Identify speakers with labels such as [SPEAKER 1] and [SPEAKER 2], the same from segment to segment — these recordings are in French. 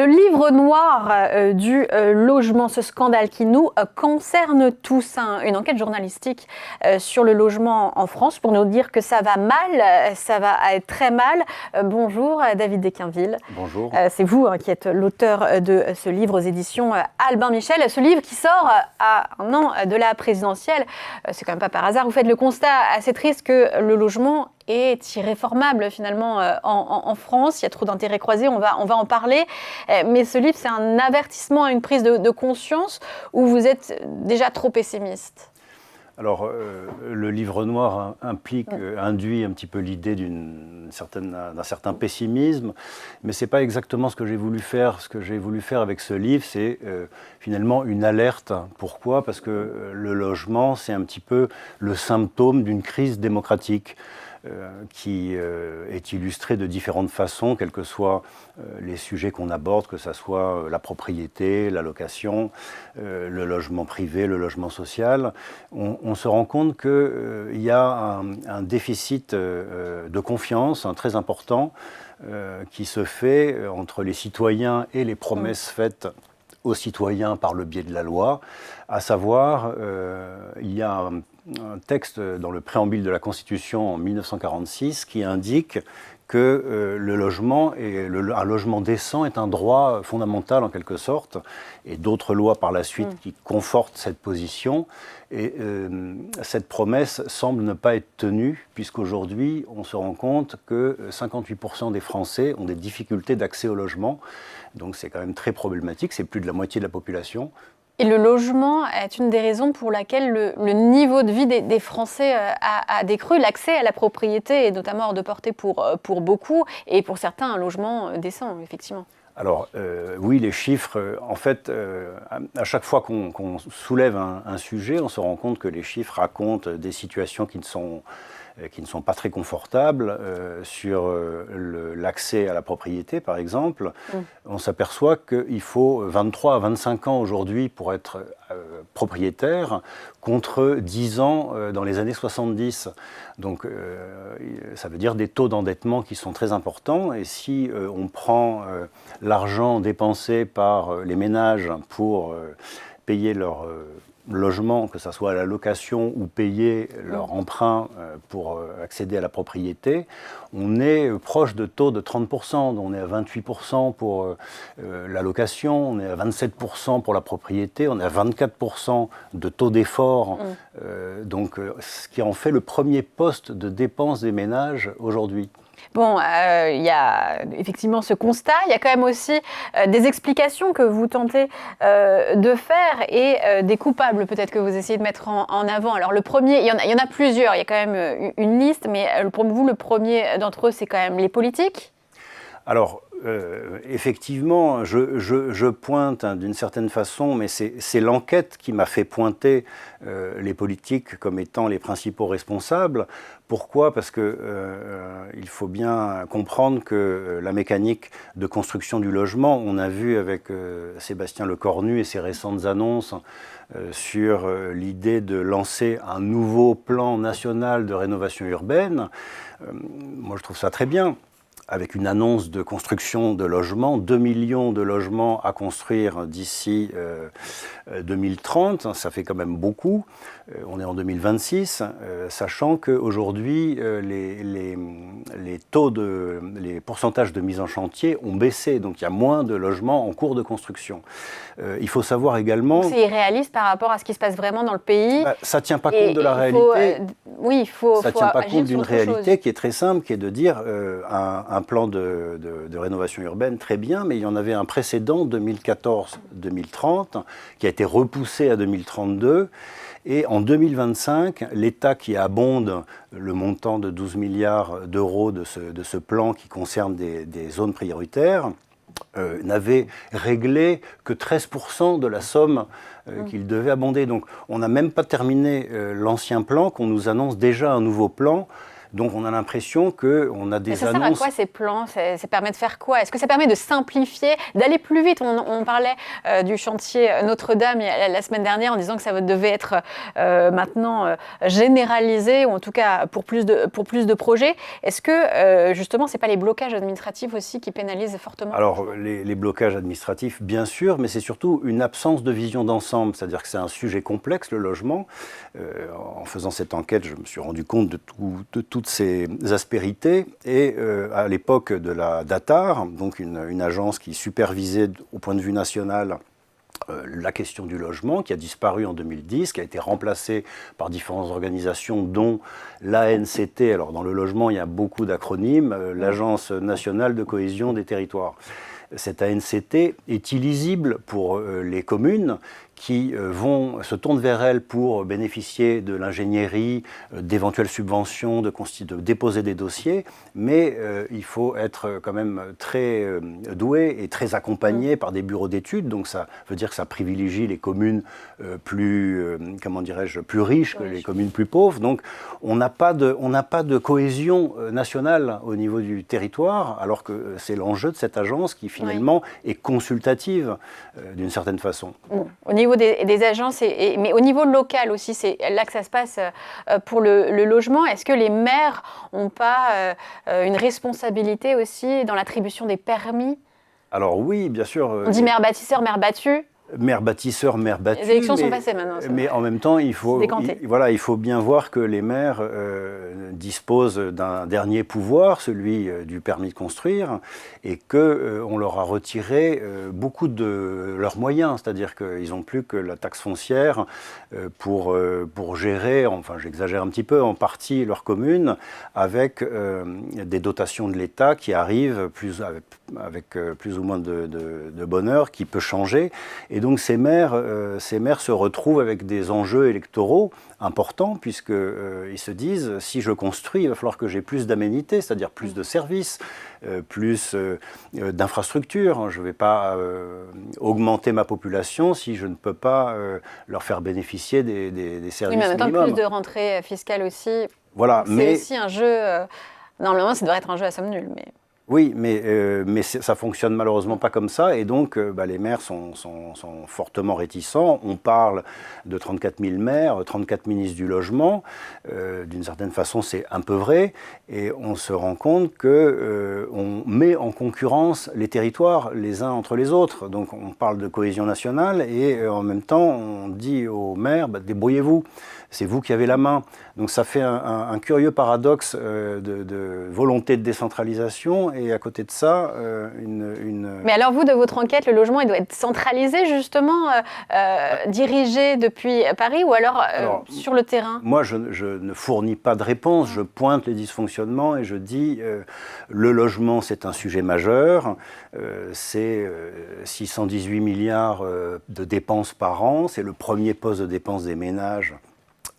[SPEAKER 1] livre noir du logement, ce scandale qui nous concerne tous, une enquête journalistique sur le logement en France pour nous dire que ça va mal, ça va très mal. Bonjour David Desquinville.
[SPEAKER 2] Bonjour.
[SPEAKER 1] C'est vous qui êtes l'auteur de ce livre aux éditions Albin Michel. Ce livre qui sort à un an de la présidentielle, c'est quand même pas par hasard. Vous faites le constat assez triste que le logement est irréformable finalement en France. Il y a trop d'intérêts croisés, on va en parler. Mais ce livre, c'est un avertissement, une prise de conscience où vous êtes déjà trop pessimiste.
[SPEAKER 2] Alors, le livre noir induit un petit peu l'idée d'un certain pessimisme, mais ce n'est pas exactement ce que j'ai voulu faire. Ce que j'ai voulu faire avec ce livre, c'est finalement une alerte. Pourquoi ? Parce que le logement, c'est un petit peu le symptôme d'une crise démocratique qui est illustrée de différentes façons, quels que soient les sujets qu'on aborde, que ce soit la propriété, la location, le logement privé, le logement social. On se rend compte qu'il y a un déficit de confiance très important qui se fait entre les citoyens et les promesses faites aux citoyens par le biais de la loi, à savoir, il y a un texte dans le préambule de la Constitution en 1946 qui indique que le logement, un logement décent est un droit fondamental en quelque sorte, et d'autres lois par la suite qui confortent cette position. Et cette promesse semble ne pas être tenue, puisqu'aujourd'hui, on se rend compte que 58% des Français ont des difficultés d'accès au logement. Donc c'est quand même très problématique, c'est plus de la moitié de la population.
[SPEAKER 1] Et le logement est une des raisons pour laquelle le niveau de vie des Français a décru. L'accès à la propriété est notamment hors de portée pour beaucoup, et pour certains, un logement décent, effectivement.
[SPEAKER 2] Alors oui, les chiffres, en fait, à chaque fois qu'on soulève un sujet, on se rend compte que les chiffres racontent des situations qui ne sont pas très confortables sur l'accès à la propriété, par exemple. On s'aperçoit qu'il faut 23 à 25 ans aujourd'hui pour être propriétaire, contre 10 ans dans les années 70. Donc ça veut dire des taux d'endettement qui sont très importants. Et si on prend l'argent dépensé par les ménages pour payer leur logement, que ce soit à la location ou payer leur emprunt pour accéder à la propriété, on est proche de taux de 30%. On est à 28% pour la location, on est à 27% pour la propriété, on est à 24% de taux d'effort. Donc, ce qui en fait le premier poste de dépense des ménages aujourd'hui.
[SPEAKER 1] Bon, il y a effectivement ce constat, il y a quand même aussi des explications que vous tentez de faire et des coupables peut-être que vous essayez de mettre en avant. Alors le premier, il y en a plusieurs, il y a quand même une liste, mais pour vous, le premier d'entre eux, c'est quand même les politiques.
[SPEAKER 2] Alors, effectivement, je pointe d'une certaine façon, mais c'est l'enquête qui m'a fait pointer les politiques comme étant les principaux responsables. Pourquoi ? Parce qu'il faut bien comprendre que la mécanique de construction du logement, on a vu avec Sébastien Lecornu et ses récentes annonces sur l'idée de lancer un nouveau plan national de rénovation urbaine. Moi, je trouve ça très bien. Avec une annonce de construction de logements, 2 millions de logements à construire d'ici 2030, ça fait quand même beaucoup. On est en 2026, sachant qu'aujourd'hui, les pourcentages de mise en chantier ont baissé, donc il y a moins de logements en cours de construction. Il faut savoir également...
[SPEAKER 1] C'est irréaliste par rapport à ce qui se passe vraiment dans le pays.
[SPEAKER 2] Ça ne tient pas compte de la réalité.
[SPEAKER 1] Oui, il faut
[SPEAKER 2] ça ne tient pas compte d'une réalité qui est très simple, qui est de dire un plan de rénovation urbaine, très bien, mais il y en avait un précédent, 2014-2030, qui a été repoussé à 2032. Et en 2025, l'État qui abonde le montant de 12 milliards d'euros de ce plan qui concerne des zones prioritaires, n'avait réglé que 13% de la somme qu'il devait abonder. Donc on n'a même pas terminé l'ancien plan, qu'on nous annonce déjà un nouveau plan. Donc on a l'impression qu'on a des
[SPEAKER 1] ça
[SPEAKER 2] annonces...
[SPEAKER 1] sert à quoi ces plans? Ça permet de faire quoi? Est-ce que ça permet de simplifier, d'aller plus vite? On parlait du chantier Notre-Dame la semaine dernière en disant que ça devait être maintenant généralisé, ou en tout cas pour plus de projets. Est-ce que justement, ce n'est pas les blocages administratifs aussi qui pénalisent fortement?
[SPEAKER 2] Alors les blocages administratifs, bien sûr, mais c'est surtout une absence de vision d'ensemble. C'est-à-dire que c'est un sujet complexe, le logement. En faisant cette enquête, je me suis rendu compte de toutes ces aspérités. Et à l'époque de la DATAR, donc une agence qui supervisait au point de vue national la question du logement, qui a disparu en 2010, qui a été remplacée par différentes organisations, dont l'ANCT. Alors dans le logement, il y a beaucoup d'acronymes, l'Agence nationale de cohésion des territoires. Cette ANCT est illisible pour les communes qui se tournent vers elle pour bénéficier de l'ingénierie, d'éventuelles subventions, de déposer des dossiers, mais il faut être quand même très doué et très accompagné par des bureaux d'études, donc ça veut dire que ça privilégie les communes plus riches que les communes plus pauvres, donc on n'a pas de cohésion nationale au niveau du territoire, alors que c'est l'enjeu de cette agence qui finalement est consultative d'une certaine façon.
[SPEAKER 1] Au niveau des agences, mais au niveau local aussi, c'est là que ça se passe pour le logement. Est-ce que les maires n'ont pas une responsabilité aussi dans l'attribution des permis?
[SPEAKER 2] Alors oui, bien sûr.
[SPEAKER 1] On dit maire bâtisseur, maire battu.
[SPEAKER 2] Maire bâtisseur, maire battu.
[SPEAKER 1] Les élections sont passées maintenant.
[SPEAKER 2] Mais en même temps, il faut bien voir que les maires disposent d'un dernier pouvoir, celui du permis de construire, et qu'on leur a retiré beaucoup de leurs moyens. C'est-à-dire qu'ils n'ont plus que la taxe foncière pour gérer, enfin j'exagère un petit peu, en partie leur commune, avec des dotations de l'État qui arrivent avec plus ou moins de bonheur, qui peut changer. Et donc ces maires se retrouvent avec des enjeux électoraux importants, puisqu'ils se disent, si je construis, il va falloir que j'ai plus d'aménités, c'est-à-dire plus de services, plus d'infrastructures. Je ne vais pas augmenter ma population si je ne peux pas leur faire bénéficier des services minimums.
[SPEAKER 1] Oui, mais en même temps, plus de rentrées fiscales aussi.
[SPEAKER 2] Voilà,
[SPEAKER 1] c'est aussi un jeu... Normalement, ça devrait être un jeu à somme nulle, mais...
[SPEAKER 2] Oui, mais ça fonctionne malheureusement pas comme ça, et donc les maires sont fortement réticents. On parle de 34 000 maires, 34 ministres du logement. D'une certaine façon, c'est un peu vrai, et on se rend compte qu'on met en concurrence les territoires les uns entre les autres. Donc on parle de cohésion nationale, et en même temps, on dit aux maires, débrouillez-vous. C'est vous qui avez la main. Donc ça fait un curieux paradoxe de volonté de décentralisation, et à côté de ça,
[SPEAKER 1] Mais alors vous, de votre enquête, le logement, il doit être centralisé justement, dirigé depuis Paris, ou alors sur le terrain?
[SPEAKER 2] Moi, je ne fournis pas de réponse, je pointe les dysfonctionnements et je dis le logement, c'est un sujet majeur, c'est 618 milliards de dépenses par an, c'est le premier poste de dépenses des ménages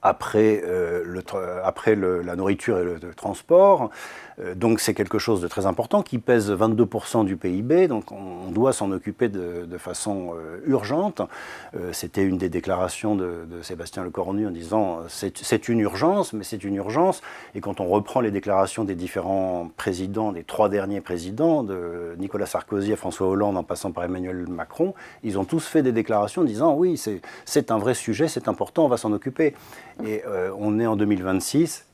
[SPEAKER 2] après la nourriture et le transport. Donc c'est quelque chose de très important qui pèse 22% du PIB, donc on doit s'en occuper de façon urgente. C'était une des déclarations de Sébastien Lecornu en disant c'est une urgence, mais c'est une urgence. Et quand on reprend les déclarations des différents présidents, des 3 derniers présidents, de Nicolas Sarkozy à François Hollande en passant par Emmanuel Macron, ils ont tous fait des déclarations en disant oui, c'est un vrai sujet, c'est important, on va s'en occuper. Et on est en 2026.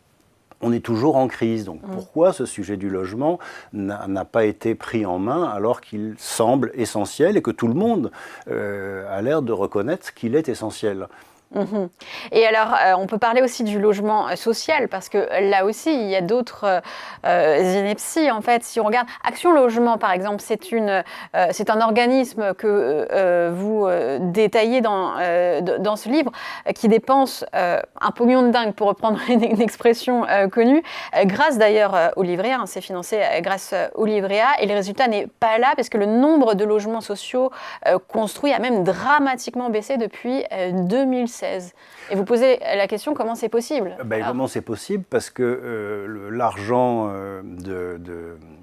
[SPEAKER 2] On est toujours en crise. Donc pourquoi ce sujet du logement n'a pas été pris en main alors qu'il semble essentiel et que tout le monde a l'air de reconnaître qu'il est essentiel?
[SPEAKER 1] Et alors, on peut parler aussi du logement social, parce que là aussi, il y a d'autres inepties, en fait. Si on regarde Action Logement, par exemple, c'est un organisme que vous détaillez dans ce livre, qui dépense un pognon de dingue, pour reprendre une expression connue, grâce d'ailleurs au livret A, c'est financé grâce au livret A, et le résultat n'est pas là, parce que le nombre de logements sociaux construits a même dramatiquement baissé depuis 2016. Et vous posez la question, comment c'est possible?
[SPEAKER 2] Comment c'est possible? Parce que l'argent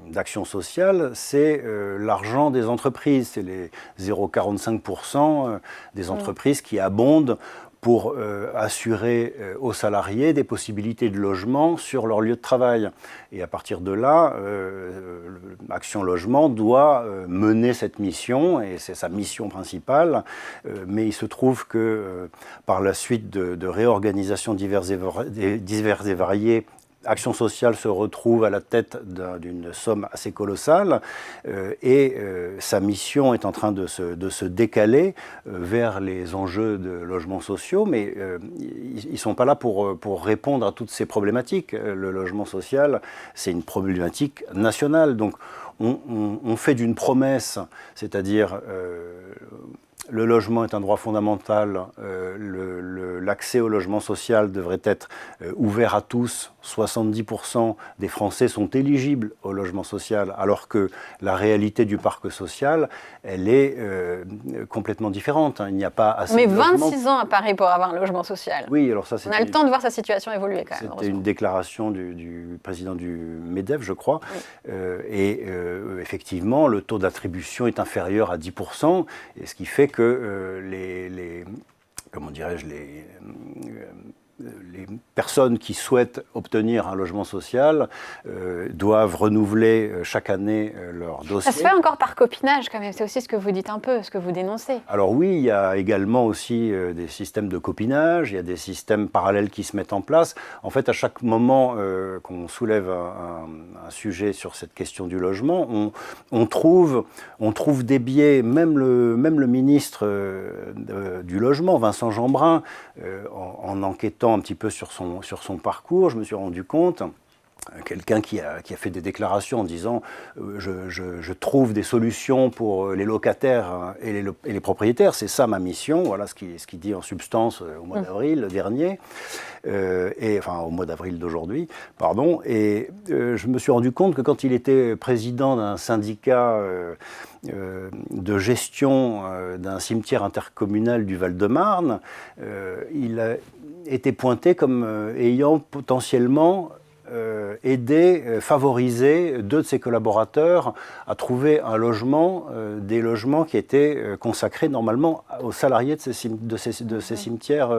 [SPEAKER 2] d'Action sociale, c'est l'argent des entreprises. C'est les 0,45% des entreprises qui abondent pour assurer aux salariés des possibilités de logement sur leur lieu de travail. Et à partir de là, Action Logement doit mener cette mission, et c'est sa mission principale. Mais il se trouve que par la suite de réorganisations diverses et variées, Action sociale se retrouve à la tête d'une somme assez colossale et sa mission est en train de se décaler vers les enjeux de logements sociaux, mais ils ne sont pas là pour répondre à toutes ces problématiques. Le logement social, c'est une problématique nationale. Donc on fait d'une promesse, c'est-à-dire le logement est un droit fondamental, l'accès au logement social devrait être ouvert à tous, 70% des Français sont éligibles au logement social, alors que la réalité du parc social, elle est complètement différente. Il n'y a pas assez
[SPEAKER 1] Mais
[SPEAKER 2] de logements.
[SPEAKER 1] 26 ans à Paris pour avoir un logement social.
[SPEAKER 2] Oui, alors ça,
[SPEAKER 1] on a le temps de voir sa situation évoluer quand même.
[SPEAKER 2] C'était une déclaration du président du MEDEF, je crois. Oui. Effectivement, le taux d'attribution est inférieur à 10%, et ce qui fait que comment dirais-je, les personnes qui souhaitent obtenir un logement social doivent renouveler chaque année leur dossier.
[SPEAKER 1] Ça se fait encore par copinage quand même, c'est aussi ce que vous dites un peu, ce que vous dénoncez.
[SPEAKER 2] Alors oui, il y a également aussi des systèmes de copinage, il y a des systèmes parallèles qui se mettent en place. En fait, à chaque moment qu'on soulève un sujet sur cette question du logement, on trouve des biais, même le ministre du Logement, Vincent Jeanbrun, en enquêtant un petit peu sur son parcours, je me suis rendu compte, quelqu'un qui a fait des déclarations en disant je trouve des solutions pour les locataires et les propriétaires, c'est ça ma mission, voilà ce qu'il dit en substance au mois d'avril dernier, enfin au mois d'avril d'aujourd'hui, pardon, et je me suis rendu compte que quand il était président d'un syndicat de gestion d'un cimetière intercommunal du Val-de-Marne, il a été pointé comme ayant potentiellement favoriser deux de ses collaborateurs à trouver un logement, des logements qui étaient consacrés normalement aux salariés de ce cimetière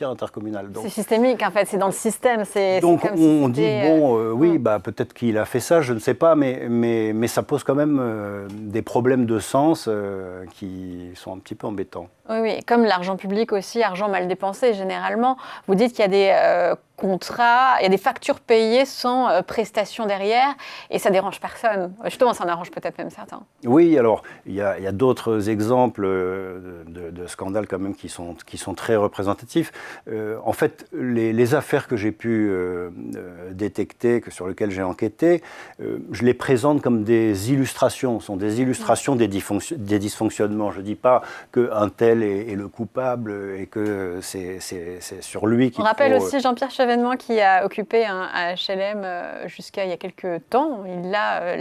[SPEAKER 2] intercommunal.
[SPEAKER 1] C'est systémique en fait, c'est dans le système.
[SPEAKER 2] Donc on dit oui, peut-être qu'il a fait ça, je ne sais pas, mais ça pose quand même des problèmes de sens qui sont un petit peu embêtants.
[SPEAKER 1] Oui, comme l'argent public aussi, argent mal dépensé généralement. Vous dites qu'il y a des contrats, il y a des factures payées sans prestation derrière, et ça dérange personne. Justement, ça en arrange peut-être même certains.
[SPEAKER 2] Oui, alors il y a d'autres exemples de scandales quand même qui sont très représentatifs. En fait, les affaires que j'ai pu détecter, sur lesquelles j'ai enquêté, je les présente comme des illustrations. Ce sont des illustrations des dysfonctionnements. Je ne dis pas qu'un tel est le coupable et que c'est sur lui qu'il faut...
[SPEAKER 1] On rappelle aussi Jean-Pierre Chevènement qui a occupé un HLM jusqu'à il y a quelques temps. Là,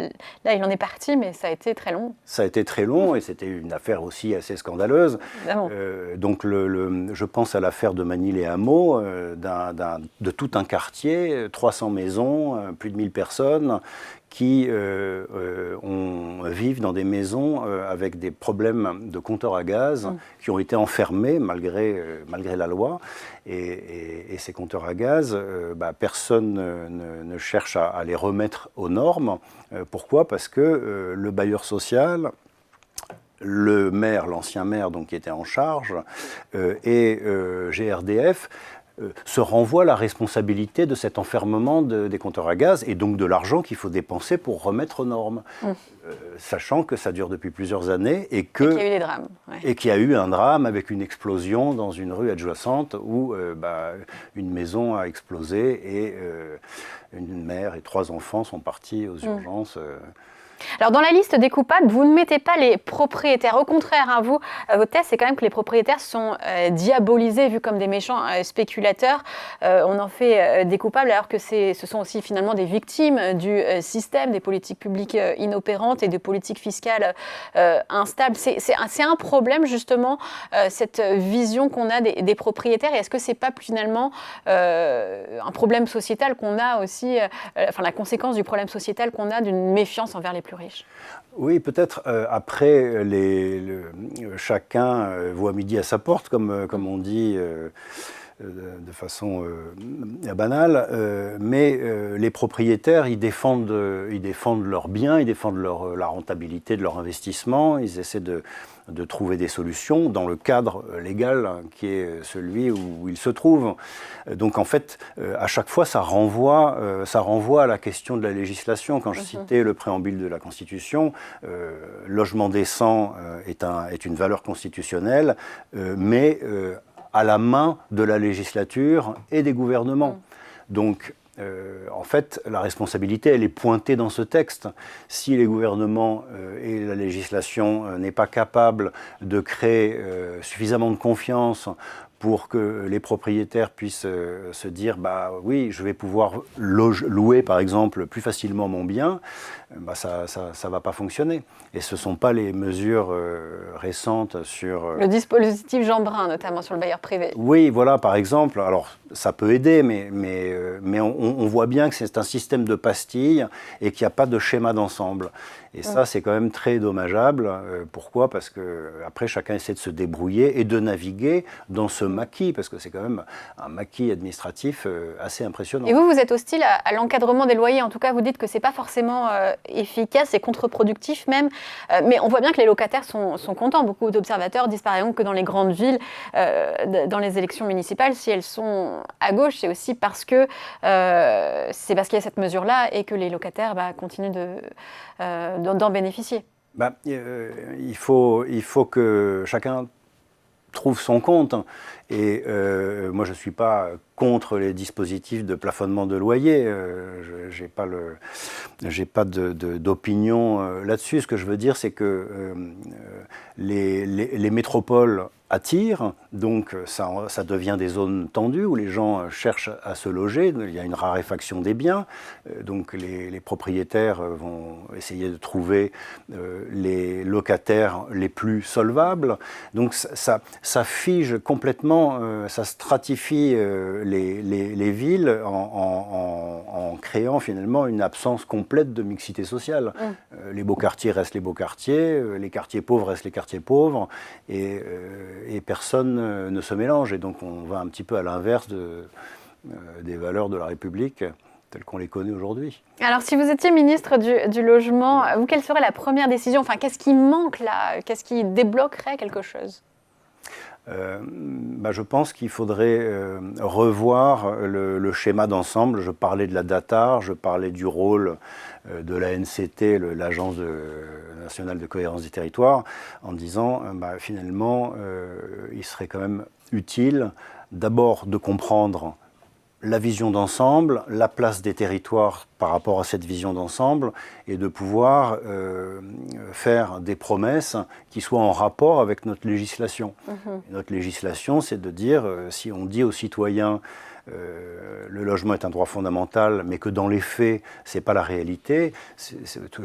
[SPEAKER 1] il en est parti, mais ça a été très long.
[SPEAKER 2] Ça a été très long et c'était une affaire aussi assez scandaleuse. Donc je pense à l'affaire de Manille-les-Hameaux, de tout un quartier, 300 maisons, plus de 1000 personnes, qui vivent dans des maisons avec des problèmes de compteurs à gaz qui ont été enfermés malgré la loi. Et ces compteurs à gaz, personne ne cherche à les remettre aux normes. Pourquoi ? Parce que le bailleur social, le maire, l'ancien maire donc, qui était en charge, et GRDF, se renvoie la responsabilité de cet enfermement des compteurs à gaz et donc de l'argent qu'il faut dépenser pour remettre aux normes. Sachant que ça dure depuis plusieurs années et qu'il
[SPEAKER 1] y a eu des drames.
[SPEAKER 2] Et qu'il y a eu un drame avec une explosion dans une rue adjacente où une maison a explosé et une mère et 3 enfants sont partis aux urgences.
[SPEAKER 1] Alors dans la liste des coupables, vous ne mettez pas les propriétaires. Au contraire, votre thèse, c'est quand même que les propriétaires sont diabolisés, vus comme des méchants spéculateurs. On en fait des coupables alors que ce sont aussi finalement des victimes du système, des politiques publiques inopérantes et de politiques fiscales instables. C'est un problème justement, cette vision qu'on a des propriétaires. Et est-ce que c'est pas finalement un problème sociétal qu'on a aussi, la conséquence du problème sociétal qu'on a d'une méfiance envers les plus riches.
[SPEAKER 2] Oui, peut-être après, chacun voit midi à sa porte, comme on dit de façon banale, mais les propriétaires, ils défendent leurs biens, ils défendent la rentabilité de leur investissement, ils essaient de trouver des solutions dans le cadre légal qui est celui où ils se trouvent. Donc en fait, à chaque fois, ça renvoie à la question de la législation. Quand je citais le préambule de la Constitution, logement décent est une valeur constitutionnelle, mais à la main de la législature et des gouvernements. Donc, en fait, la responsabilité, elle est pointée dans ce texte. Si les gouvernements et la législation n'est pas capable de créer suffisamment de confiance pour que les propriétaires puissent se dire bah oui, je vais pouvoir louer par exemple plus facilement mon bien, bah ça va pas fonctionner. Et ce sont pas les mesures récentes sur
[SPEAKER 1] le dispositif Jeanbrun, notamment sur le bailleur privé.
[SPEAKER 2] Oui, voilà, par exemple. Alors ça peut aider, mais on voit bien que c'est un système de pastilles et qu'il n'y a pas de schéma d'ensemble. Et ça, c'est quand même très dommageable. Pourquoi ? Parce que après, chacun essaie de se débrouiller et de naviguer dans ce maquis, parce que c'est quand même un maquis administratif assez impressionnant.
[SPEAKER 1] Et vous êtes hostile à l'encadrement des loyers. En tout cas, vous dites que c'est pas forcément efficace et contre-productif même. Mais on voit bien que les locataires sont contents. Beaucoup d'observateurs disent par exemple que dans les grandes villes, dans les élections municipales, si elles sont à gauche, c'est aussi parce que qu'il y a cette mesure-là et que les locataires continuent d'en bénéficier.
[SPEAKER 2] Il faut que chacun trouve son compte. Et moi, je ne suis pas contre les dispositifs de plafonnement de loyer. Je n'ai pas d'opinion là-dessus. Ce que je veux dire, c'est que les métropoles attirent, donc ça devient des zones tendues où les gens cherchent à se loger. Il y a une raréfaction des biens. Donc les propriétaires vont essayer de trouver les locataires les plus solvables. Donc ça fige complètement, ça stratifie les villes en créant finalement une absence complète de mixité sociale. Les beaux quartiers restent les beaux quartiers, les quartiers pauvres restent les quartiers pauvres, et personne ne se mélange. Et donc on va un petit peu à l'inverse des valeurs de la République telles qu'on les connaît aujourd'hui.
[SPEAKER 1] Alors si vous étiez ministre du Logement, vous, quelle serait la première décision ? Enfin, qu'est-ce qui manque là ? Qu'est-ce qui débloquerait quelque chose ?
[SPEAKER 2] Je pense qu'il faudrait revoir le schéma d'ensemble. Je parlais de la DATAR, je parlais du rôle de la NCT, l'Agence nationale de cohérence des territoires, en disant finalement il serait quand même utile d'abord de comprendre la vision d'ensemble, la place des territoires par rapport à cette vision d'ensemble, et de pouvoir faire des promesses qui soient en rapport avec notre législation. Et notre législation, c'est de dire, si on dit aux citoyens le logement est un droit fondamental, mais que dans les faits, ce n'est pas la réalité,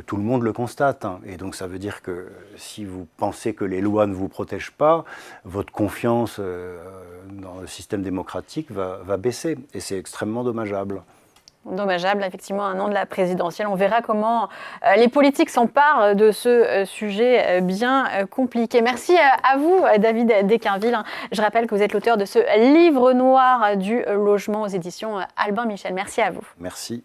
[SPEAKER 2] tout le monde le constate. Et donc ça veut dire que si vous pensez que les lois ne vous protègent pas, votre confiance dans le système démocratique va baisser. Et c'est extrêmement dommageable.
[SPEAKER 1] Dommageable, effectivement, un an de la présidentielle. On verra comment les politiques s'emparent de ce sujet bien compliqué. Merci à vous, David Desquinville. Je rappelle que vous êtes l'auteur de ce livre noir du logement aux éditions Albin Michel. Merci à vous.
[SPEAKER 2] Merci.